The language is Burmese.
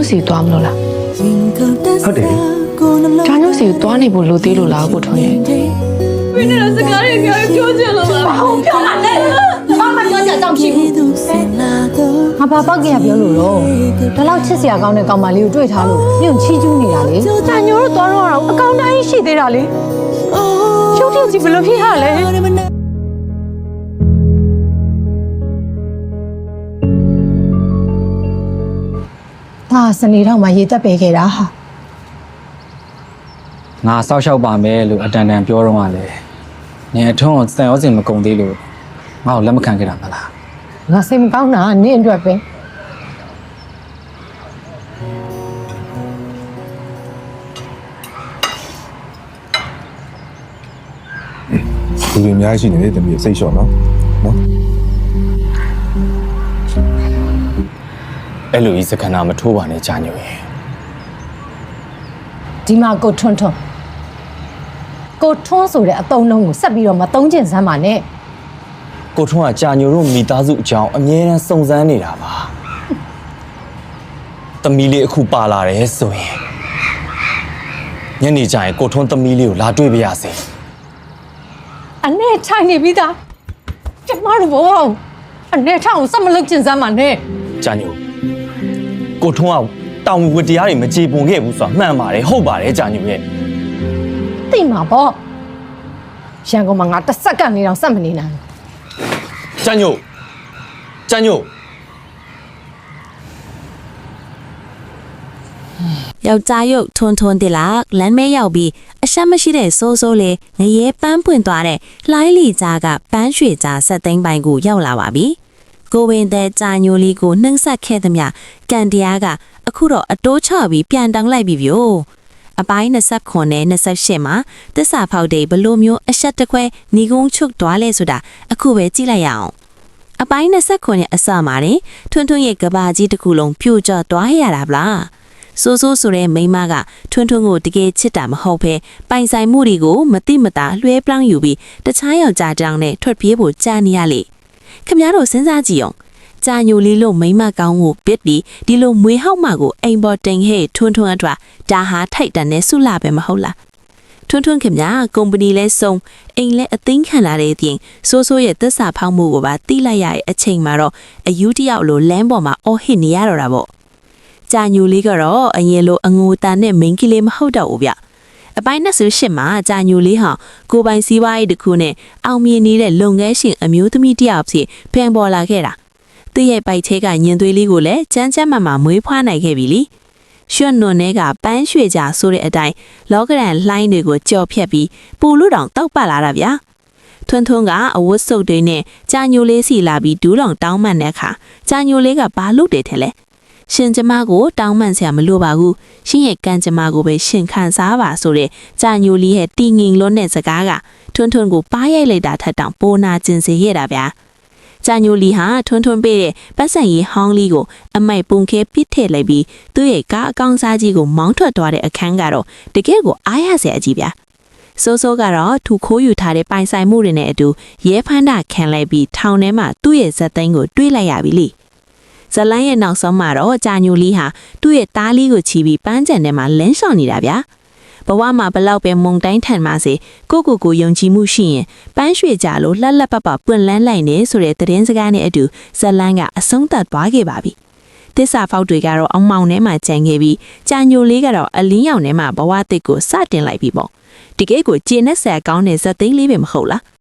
စီသွားမလို့လား ဟုတ်တယ် ဂျာညိုစီသွားနေဖို့လိုသေးလို့လားကိုထွန်းရဲ့ မင်းတို့စကားတွေပြောချင်လို့လားဘာလို့ပြောတာလဲဘာမှပြောကြကြောင်ဖြစ်ဘူး ငါဘာပောက်ကရပြောလို့တော့ဒီလောက်ချစ်စရာကောင်းတဲ့ကောင်မလေးကိုတွေ့ထားလို့ညွန့်ချီးကျူးနေတာလေတန်ညိုတို့သွားတော့အကောင့်တိုင်းရှိသေးတာလေရုပ်တရက်ကြီးဘယ်လိုဖြစ်ရလဲဒါစနေတော့မှရေတက်ပေးခဲ့တာဟာ ငါစောက်ရှောက်ပါမယ်လို့အတန်တန်ပြောတော့မှလေနေအထုံးကိုစံရောစင်မကုန်သေးလို့ငါ့ကိုလက်မခံခဲ့တာမလား ငါစိတ်မကောင်းတာနင့်အတွက်ပဲ လူတွေအများကြီးရှိနေတဲ့တမီးစိတ်လျှော့နော်နော် အဲ့လိုကြီးစခဏမထိုးပါနဲ့ကြာညိုရဲ့ ဒီမှာကိုထွန်းထွန်းဆိုတဲ့အတုံးလုံးကိုဆက်ပြီးတော့မသုံးကျင်စမ်းပါနဲ့ ကိုထွန်းကကြာညိုတို့မိသားစုအကြောင်းအမြဲတမ်းစုံစမ်းနေတာပါသမီးလေးအခုပါလာတယ်ဆိုရင်ညနေကျရင်ကိုထွန်းသမီးလေးကိုလာတွေ့ပါရစေ အနေထိုင်နေပြီးသားကျမတို့ဘောအနေထောင်ကိုဆက်မလုပ်ကျင်စမ်းပါနဲ့ ကြာညိုကိုထွန်းကတောင်ဝတ္တရားတွေမကြေပွန်ခဲ့ဘူးဆိုတာမှန်ပါတယ်ဟုတ်ပါတယ်ကြာညိုရဲ့ သိမှာပေါ့ရန်ကုန်မှာငါတစ်စက္ကန့်နေတော့ဆက်မနေနိုင် ကြာညို ယောက်ျားရုပ်ထွန်းထွန်းတလာလမ်းမဲရောက်ပြီးအရှက်မရှိတဲ့စိုးစိုးလေးငရဲပန်းပွင့်သွားတဲ့လှိုင်းလီကြားကပန်းရွှေကြားဆက်သိမ်းပိုင်ကိုရောက်လာပါပြီကိုဝင်းတဲ့ကြာညိုလေးကိုနှိမ့်ဆက်ခဲ့သမျှကန်တရားကအခုတော့အတိုးချပြီးပြန်တောင်းလိုက်ပြီဗျို့အပိုင်း29နဲ့28မှာတစ္ဆာဖောက်တဲ့ဘလိုမျိုးအရှက်တခွဲညီကုန်းချုပ်သွားလဲဆိုတာအခုပဲကြည့်လိုက်ရအောင်အပိုင်း29ရဲ့အစမှာတွန်းထွန်းရဲ့ကဘာကြီးတစ်ခုလုံးပြိုကျသွားရတာဗလားဆိုးဆိုးဆိုတဲ့မိန်းမကထွန်းထွန်းကိုတကယ်ချစ်တာမဟုတ်ဘဲပိုင်ဆိုင်မှုတွေကိုမတိမတာလွှဲပြောင်းယူပြီးတခြားယောက်ျားတောင်နဲ့ထွက်ပြေးဖို့ကြားနေရလေခင်ဗျားတို့စဉ်းစားကြည့်အောင်ကြာညိုလေးလို့မိန်းမကောင်းကိုပစ်ပြီးဒီလိုမွေးဟောက်မကိုအိမ်ပေါ်တင်ဟဲ့ထွန်းထွန်းအတွက်ဒါဟာထိုက်တန်နဲ့ဆုလာပဲမဟုတ်လားထွန်းထွန်းခင်ဗျာကုမ္ပဏီလဲစုံအိမ်လဲအသိမ်းခံလာတဲ့အပြင်စိုးစိုးရဲ့သစ္စာဖောက်မှုကိုပါတိလိုက်ရတဲ့အချိန်မှာတော့အယူတယောက်လိုလမ်းပေါ်မှာအော်ဟစ်နေရတော့တာပေါ့ကြာညိုလေးကတော့အရင်လိုအငိုတန်နဲ့မိန်းကလေးမဟုတ်တော့ဘူးဗျအပိုင်း28မှာကြာညိုလေးဟာကိုပိုင်စီးပွားရေးတစ်ခုနဲ့အောင်မြင်နေတဲ့လုပ်ငန်းရှင်အမျိုးသမီးတစ်ယောက်ဖြစ်ဖန်ပေါ်လာခဲ့တာသူ့ရဲ့ပိုက်သေးကညင်သွေးလေးကိုလည်းချမ်းချမ်းမာမွေးဖွားနိုင်ခဲ့ပြီလीရွှွနွန်နဲ့ကပန်းရွှေကြဆိုတဲ့အတိုင်းလောကရန်လှိုင်းတွေကိုကြော်ဖြတ်ပြီးပူလို့တောင်တောက်ပလာတာဗျာထွန်းထွန်းကအဝတ်စုပ်တွေနဲ့ကြာညိုလေးစီလာပြီးဒူးလောင်တောင်းမှန်တဲ့အခါကြာညိုလေးကဘာလုပ်တယ်ထဲလဲရှင်ကျမကိုတောင်းမှန်စရာမလိုပါဘူးရှင်ရဲ့ကံကျမကိုပဲရှင်ခံစားပါဆိုတဲ့ကြာညိုလေးရဲ့တီငင်လွန်းတဲ့စကားကထွန်းထွန်းကိုပါးရိုက်လိုက်တာထက်တောင်ပိုနာကျင်စေရတာဗျာကြာညိုလီဟာထွန်းထွန်းပေးတဲ့ပတ်စံရီဟောင်းလေးကိုအမိုက်ပုံခဲပစ်ထည့်လိုက်ပြီးသူ့ရဲ့ကားအကောင်စားကြီးကိုမောင်းထွက်သွားတဲ့အခန်းကတော့တကယ်ကိုအားရစရာကြီးဗျာစိုးစိုးကတော့သူခိုးယူထားတဲ့ပိုင်ဆိုင်မှုတွေနဲ့အတူရဲဖမ်းတာခံလိုက်ပြီးထောင်ထဲမှာသူ့ရဲ့ဇက်သိန်းကိုတွေးလိုက်ရပြီလေဇလန်းရဲ့နောက်ဆုံးမှာတော့ကြာညိုလီဟာသူ့ရဲ့သားလေးကိုချီပြီးပန်းချံထဲမှာလင်းလျှောက်နေတာဗျာဘဝမှာဘလောက်ပဲမုံတိုင်းထန်ပါစေကိုယုံကြည်မှုရှိရင်ပန်းရွှေကြလို့လှလှပပပွင့်လန်းလိုက်နေဆိုတဲ့သတင်းစကားနဲ့အတူဇလန်းကအဆုံးသတ်သွားခဲ့ပါပြီတစ္ဆာဖောက်တွေကတော့အောင်မောင်ထဲမှာကြံခဲ့ပြီးကြာညိုလေးကတော့အလင်းရောင်ထဲမှာဘဝတစ်ကိုစတင်လိုက်ပြီပေါ့တကယ်ကိုကျေနပ်စရာကောင်းတဲ့ဇက်သိန်းလေးပဲမဟုတ်လား